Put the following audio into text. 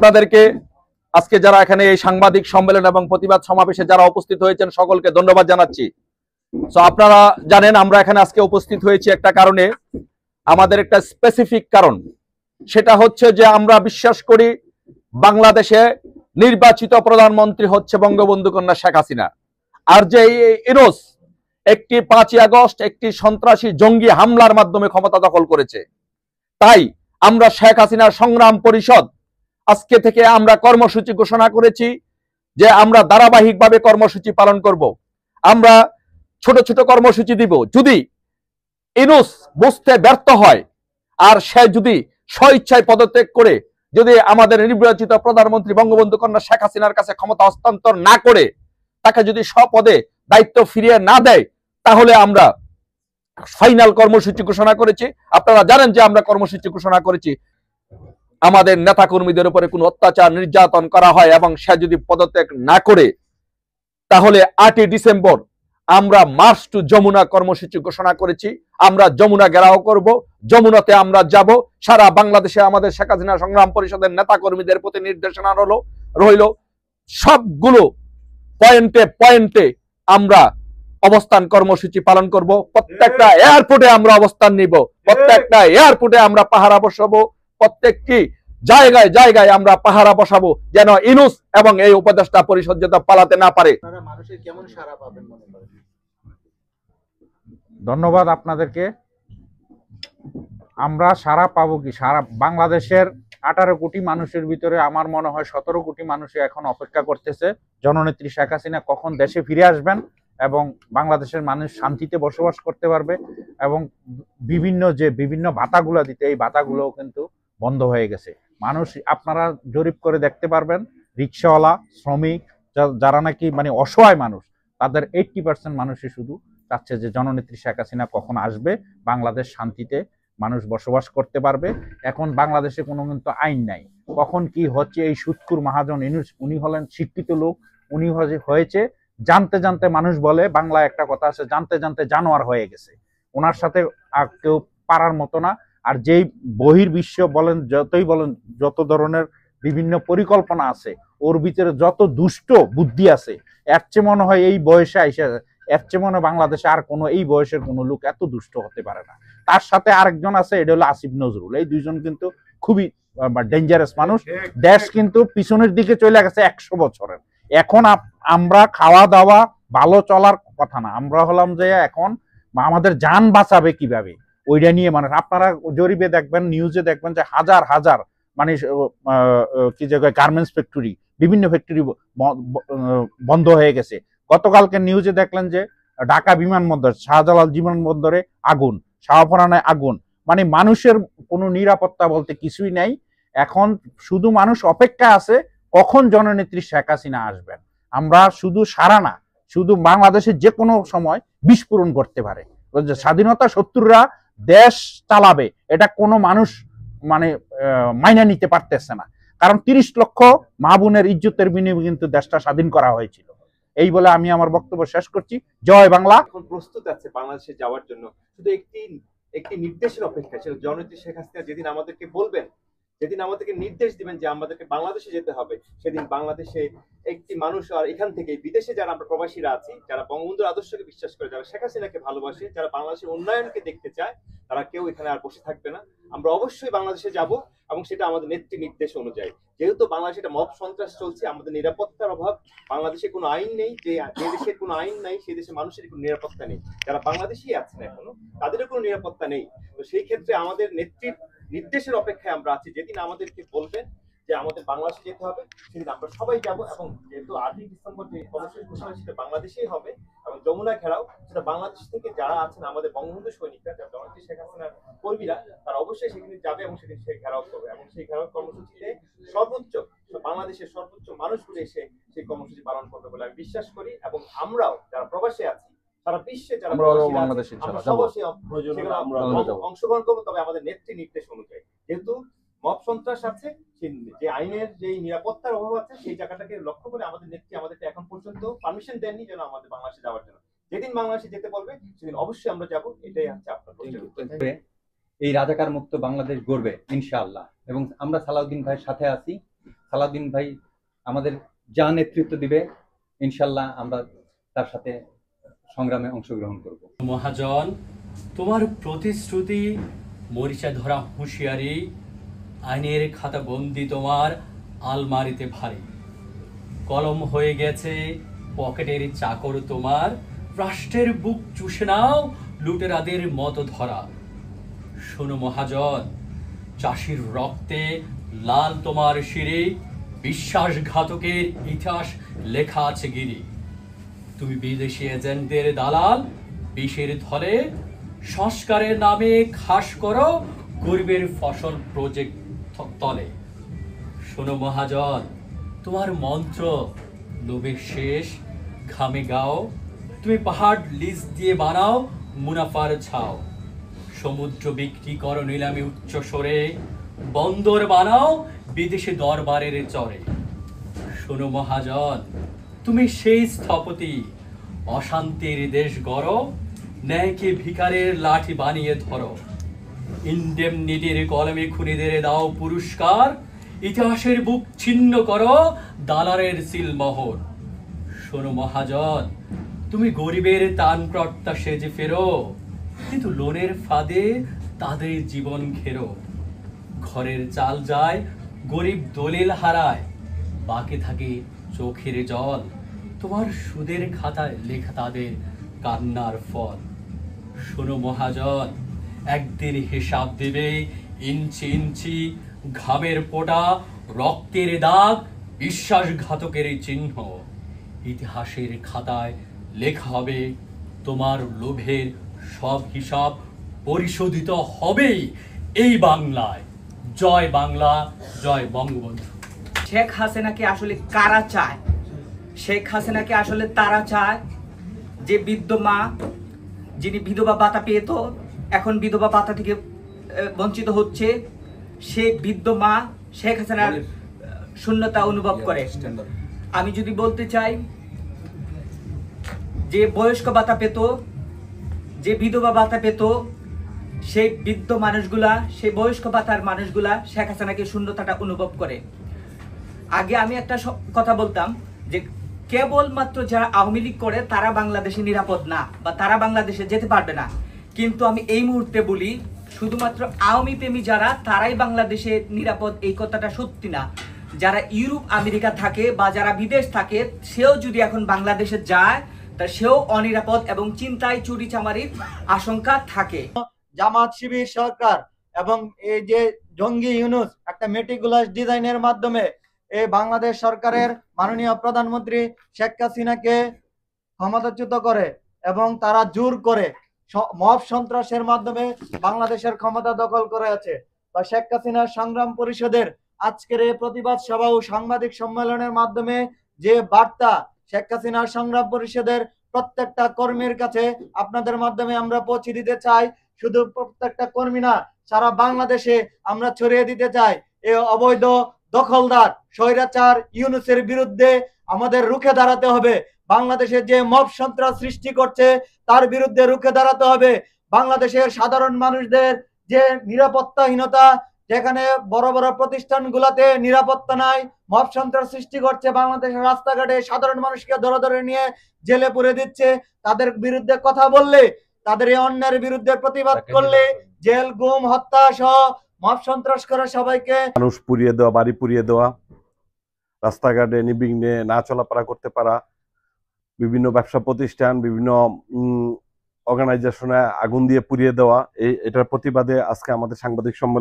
আপনাদেরকে আজকে যারা এখানে এই সাংবাদিক সম্মেলন এবং প্রতিবাদ সমাবেশে যারা উপস্থিত হয়েছেন সকলকে ধন্যবাদ জানাচ্ছি। তো আপনারা জানেন আমরা এখানে আজকে উপস্থিত হয়েছি একটা কারণে, আমাদের একটা স্পেসিফিক কারণ, সেটা হচ্ছে যে আমরা বিশ্বাস করি বাংলাদেশে নির্বাচিত প্রধানমন্ত্রী হচ্ছে বঙ্গবন্ধু কন্যা শেখ হাসিনা। আর যে ইউনূস একটি 5ই আগস্ট একটি সন্ত্রাসী জঙ্গি হামলার মাধ্যমে ক্ষমতা দখল করেছে, তাই আমরা শেখ হাসিনার সংগ্রাম পরিষদ আজকে থেকে আমরা কর্মসূচি ঘোষণা করেছি যে আমরা ধারাবাহিকভাবে কর্মসূচি পালন করব। আমরা ছোট ছোট কর্মসূচি দিব। যদি ইউনূস বুঝতে ব্যর্থ হয় আর সে যদি স্বইচ্ছায় পদত্যাগ করে যদি আমাদের নির্বাচিত প্রধানমন্ত্রী বঙ্গবন্ধু কন্যা শেখ হাসিনার কাছে ক্ষমতা হস্তান্তর না করে তাকে যদি স্বপদে দায়িত্ব ফিরিয়ে না দেয়, তাহলে আমরা ফাইনাল কর্মসূচি ঘোষণা করেছি। আপনারা জানেন যে আমরা কর্মসূচি ঘোষণা করেছি আমাদের নেতা কর্মীদের উপরে কোনো অত্যাচার নির্যাতন করা হয় এবং সে যদি পদত্যাগ না করে, তাহলে 8ই ডিসেম্বর আমরা মার্চ টু যমুনা কর্মসূচি ঘোষণা করেছি। আমরা যমুনা ঘেরাও করব, যমুনাতে আমরা যাব। সারা বাংলাদেশে আমাদের শেখ হাসিনা সংগ্রাম পরিষদের নেতা কর্মীদের প্রতি নির্দেশনা রইল সবগুলো পয়েন্টে পয়েন্টে আমরা অবস্থান কর্মসূচি পালন করব। প্রত্যেকটা এয়ারপোর্টে আমরা অবস্থান নিব, প্রত্যেকটা এয়ারপোর্টে আমরা পাহারা বসাবো, প্রত্যেকটি জায়গায় জায়গায় আমরা পাহারা বসাবো, যেন ইউনূস এবং এই উপদেষ্টা পরিষদ যাতে পালাতে না পারে। মানুষের কেমন সাড়া পাবেন মনে করেন? ধন্যবাদ আপনাদেরকে। আমরা সাড়া পাবো কি? সারা বাংলাদেশের 18 কোটি মানুষের ভিতরে আমার মনে হয় 17 কোটি মানুষই এখন অপেক্ষা করতেছে জননেত্রী শেখ হাসিনা কখন দেশে ফিরে আসবেন এবং বাংলাদেশের মানুষ শান্তিতে বসবাস করতে পারবে। এবং বিভিন্ন ভাতাগুলো দিতে, এই ভাতাগুলোও কিন্তু বন্ধ হয়ে গেছে। মানুষ আপনারা জরিপ করে দেখতে পারবেন, রিক্সাওয়ালা, শ্রমিক, যারা নাকি মানে অসহায় মানুষ, তাদের 80% মানুষই শুধু চাচ্ছে যে জননেত্রী শেখ হাসিনা কখন আসবে, বাংলাদেশ শান্তিতে মানুষ বসবাস করতে পারবে। এখন বাংলাদেশে কোনো কিন্তু আইন নাই, কখন কি হচ্ছে। এই সুৎখুর মহাজন ইউনূস, উনি হলেন শিক্ষিত লোক, উনি হয়েছে জানতে জানতে, মানুষ বলে বাংলায় একটা কথা আছে, জানতে জানতে জানোয়ার হয়ে গেছে। ওনার সাথে আর কেউ পারার মতো না। আর যেই বহির্বিশ্ব বলেন, যতই বলেন, যত ধরনের বিভিন্ন পরিকল্পনা আছে, ওর ভিতরে যত দুষ্ট বুদ্ধি আছে, এর চেয়ে মনে হয় এই বয়সে আইসা, এর চেয়ে মনে হয় বাংলাদেশে আর কোনো এই বয়সের কোনো লোক এত দুষ্ট হতে পারে না। তার সাথে আরেকজন আছে, এটা হলো আসিফ নজরুল। এই দুইজন কিন্তু খুবই ডেঞ্জারাস মানুষ। দেশ কিন্তু পিছনের দিকে চলে গেছে 100 বছরের। এখন আমরা খাওয়া দাওয়া ভালো চলার কথা না, আমরা হলাম যে এখন আমাদের যান বাঁচাবে কিভাবে, ওইটা নিয়ে মানুষ। আপনারা জরিপে দেখবেন, নিউজে দেখবেন যে হাজার হাজার মানে কি জায়গায় গার্মেন্টস ফ্যাক্টরি, বিভিন্ন ফ্যাক্টরি বন্ধ হয়ে গেছে। গতকালকে নিউজে দেখলেন যে ঢাকা বিমানবন্দর, শাহজালাল বিমানবন্দরে আগুন, শাহপরানায় আগুন। মানে মানুষের কোনো নিরাপত্তা বলতে কিছুই নাই। এখন শুধু মানুষ অপেক্ষা আছে কখন জননেত্রী শেখ হাসিনা আসবেন। আমরা শুধু সারা না, শুধু বাংলাদেশের যে কোনো সময় বিস্ফোরণ করতে পারে। স্বাধীনতা শত্রুরা দেশ চালাবে, এটা কোনো মানুষ মানে মাইনা নিতে পারতেছে না। কারণ 30 লক্ষ মা বোনের ইজ্জতের বিনিময়ে কিন্তু দেশটা স্বাধীন করা হয়েছিল। এই বলে আমি আমার বক্তব্য শেষ করছি। জয় বাংলা। এখন প্রস্তুত আছে বাংলাদেশে যাওয়ার জন্য, শুধু একটি নির্দেশের অপেক্ষা। সেটা জননেত্রী শেখ হাসিনা যেদিন আমাদেরকে বলবেন, যেদিন আমাদেরকে নির্দেশ দিবেন যে আমাদেরকে বাংলাদেশে যেতে হবে, সেদিন বাংলাদেশে একটি মানুষ, আর এখান থেকে বিদেশে যারা আমরা প্রবাসীরা আছি, যারা বঙ্গবন্ধুর আদর্শকে বিশ্বাস করে, যারা শেখ হাসিনাকে ভালোবাসে, যারা বাংলাদেশের উন্নয়নকে দেখতে চায়, তারা কেউ এখানে আর বসে থাকবে না। আমরা অবশ্যই বাংলাদেশে যাব এবং সেটা আমাদের নেত্রী নির্দেশ অনুযায়ী। যেহেতু বাংলাদেশে একটা মব সন্ত্রাস চলছে, আমাদের নিরাপত্তার অভাব, বাংলাদেশে কোনো আইন নেই, যে দেশের কোনো আইন নাই সেই দেশে মানুষের কোনো নিরাপত্তা নেই। যারা বাংলাদেশি আছেন এখনো, তাদেরও কোনো নিরাপত্তা নেই। তো সেই ক্ষেত্রে আমাদের নেত্রীর নির্দেশের অপেক্ষায় আমরা আছি। যেদিন আমাদেরকে বলবেন যে আমাদের বাংলাদেশে যেতে হবে, সেদিন আমরা সবাই যাব। এবং যেহেতু 8ই ডিসেম্বর যে কর্মসূচি ঘোষণা, সেটা বাংলাদেশেই হবে এবং যমুনা ঘেরাও, সেটা বাংলাদেশ থেকে যারা আছেন আমাদের বঙ্গবন্ধু সৈনিকরা, যারা জননেত্রী শেখ হাসিনার কর্মীরা, তারা অবশ্যই সেখানে যাবে এবং সেদিন সেই ঘেরাও করবে। এবং সেই ঘেরাও কর্মসূচিতে সর্বোচ্চ বাংলাদেশের সর্বোচ্চ মানুষগুলো এসে সেই কর্মসূচি পালন করবে বলে আমি বিশ্বাস করি। এবং আমরাও যারা প্রবাসে আছি, সারা বিশ্বে যারা অংশগ্রহণ করবো, তবে আমাদের নেত্রী নির্দেশ অনুযায়ী। যেহেতু মব সন্ত্রাস আছে, যে আইনের যে নিরাপত্তার অভাব আছে, সেই জায়গাটাকে লক্ষ্য করে আমাদের নেত্রী আমাদেরকে এখন পর্যন্ত পারমিশন দেননি যেন আমাদের বাংলাদেশে যাওয়ার জন্য। যেদিন বাংলাদেশে যেতে বলবে সেদিন অবশ্যই আমরা যাব। এটাই হচ্ছে আপনার এই রাজাকার মুক্ত বাংলাদেশ গড়বে ইনশাআল্লাহ। এবং আমরা সালাউদ্দিন ভাইয়ের সাথে আছি। সালাউদ্দিন ভাই আমাদের যা নেতৃত্ব দিবে ইনশাল্লাহ আমরা তার সাথে সংগ্রামে অংশগ্রহণ করব। মহাজন, তোমার প্রতিশ্রুতি, মরিচা ধরা হুঁশিয়ারি, আইনের খাতা বন্দি তোমার আলমারিতে ভারী, কলম হয়ে গেছে পকেটের চাকর তোমার, রাষ্ট্রের বুক চুষে নাও লুটেরাদের মতো ধরা। শোনো মহাজন, চাষির রক্তে লাল তোমার শিরে, বিশ্বাসঘাতকের ইতিহাস লেখা আছে গিরি। তুমি বিদেশি এজেন্টদের দালাল, বিষের থলে, সংস্কারের নামে খাস করো গরিবের ফসল প্রজেক্ট তলে। শোনো মহাজন, তোমার মন্ত্র লোভের শেষ, ঘামে গাও, তুমি পাহাড় লিজ দিয়ে বানাও মুনাফার ছাও। সমুদ্র বিক্রি করো নিলামে উচ্চ স্বরে, বন্দর বানাও বিদেশি দরবারের চরে। শোনো মহাজন, তুমি সেই স্থপতি, অশান্তির দেশ গড়ো, ন্যায়কে ভিখারের লাঠি বানিয়ে ধরো। ইন্ডেমনিটির কলমে খুনিদের দাও পুরস্কার, ইতিহাসের বুক ছিন্ন করো দালারের সিলমোহর। শোনো মহাজন, তুমি গরিবের ত্রাণকর্তা সেজে ফেরো, কিন্তু লোনের ফাঁদে তাদের জীবন ঘেরো। ঘরের চাল যায়, গরিব দলিল হারায়, বাকি থাকে চোখের জল, তোমার সুদের খাতায় লেখা তাদের কান্নার ফল। শোনো মহাজন, একদিন হিসাব দেবে ইঞ্চি ইঞ্চি, ঘামের পোটা, রক্তের দাগ, বিশ্বাসঘাতকের চিহ্ন। ইতিহাসের খাতায় লেখা হবে তোমার লোভের সব হিসাব পরিশোধিত হবেই এই বাংলায়। জয় বাংলা, জয় বঙ্গবন্ধু। শেখ হাসিনাকে আসলে কারা চায়? শেখ হাসিনাকে আসলে তারা চায় যে বৃদ্ধ মা, যিনি বিধবা ভাতা পেত, এখন বিধবা ভাতা থেকে বঞ্চিত হচ্ছে, সে বৃদ্ধ মা শেখ হাসিনার শূন্যতা অনুভব করে। আমি যদি বলতে চাই, যে বয়স্ক ভাতা পেত, যে বিধবা ভাতা পেত, সেই বৃদ্ধ মানুষগুলা, সেই বয়স্ক ভাতার মানুষগুলা শেখ হাসিনাকে শূন্যতাটা অনুভব করে। আগে আমি একটা কথা বলতাম যে কেবলমাত্র যারা আওয়ামী লীগ করে তারা বাংলাদেশে নিরাপদ না, বা তারা বাংলাদেশে যেতে পারবে না। কিন্তু আমি এই মুহূর্তে বলি, শুধুমাত্র আওয়ামী প্রেমী যারা, তারাই বাংলাদেশে নিরাপদ, এই কথাটা সত্যি না। যারা ইউরোপ আমেরিকা থাকে বা যারা বিদেশ থাকে, সেও যদি এখন বাংলাদেশে যায় তা সেও অনিরাপদ এবং চিন্তায় চুরি চামারির আশঙ্কা থাকে। জামাত শিবির সরকার এবং এই যে জঙ্গি ইউনুস একটা মেটিকুলাস ডিজাইনের মাধ্যমে এই বাংলাদেশ সরকারের মাননীয় প্রধানমন্ত্রী শেখ হাসিনাকে ক্ষমতাচ্যুত করে এবং তারা জোর করে মব সন্ত্রাসের মাধ্যমে বাংলাদেশের ক্ষমতা দখল করে আছে। বা শেখ হাসিনার সংগ্রাম পরিষদের আজকের এই প্রতিবাদ সভা ও সাংবাদিক সম্মেলনের মাধ্যমে যে বার্তা শেখ হাসিনার সংগ্রাম পরিষদের প্রত্যেকটা কর্মীর কাছে আপনাদের মাধ্যমে আমরা পৌঁছে দিতে চাই। শুধু প্রত্যেকটা কর্মী না, সারা বাংলাদেশে আমরা ছড়িয়ে দিতে চাই, এই অবৈধ দখলদার স্বৈরাচার ইউনুসের বিরুদ্ধে আমাদের রুখে দাঁড়াতে হবে। বাংলাদেশে যে মব সন্ত্রাস সৃষ্টি করছে তার বিরুদ্ধে রুখে দাঁড়াতে হবে। বাংলাদেশের সাধারণ মানুষদের যে নিরাপত্তাহীনতা, যেখানে বড় বড় প্রতিষ্ঠানগুলোতে নিরাপত্তা নাই, মব সন্ত্রাস সৃষ্টি করছে, বাংলাদেশের রাস্তাঘাটে সাধারণ মানুষকে ধরে ধরে নিয়ে জেলে পুরে দিচ্ছে, তাদের বিরুদ্ধে কথা বললে, তাদের এই অন্যায়ের বিরুদ্ধে প্রতিবাদ করলে জেল, গুম, হত্যা সহ মব সন্ত্রাস করে সবাইকে মানুষ পুড়িয়ে দেওয়া, বাড়ি পুড়িয়ে দেওয়া, রাস্তাঘাটে নির্বিঘ্নে না চলাফেরা করতে পারা, বিভিন্ন ব্যবসা প্রতিষ্ঠান, বিভিন্ন অর্গানাইজেশনে আগুন দিয়ে পুড়িয়ে দেওয়া, এটার প্রতিবাদে আজকে আমাদের সাংবাদিক সম্মেলন।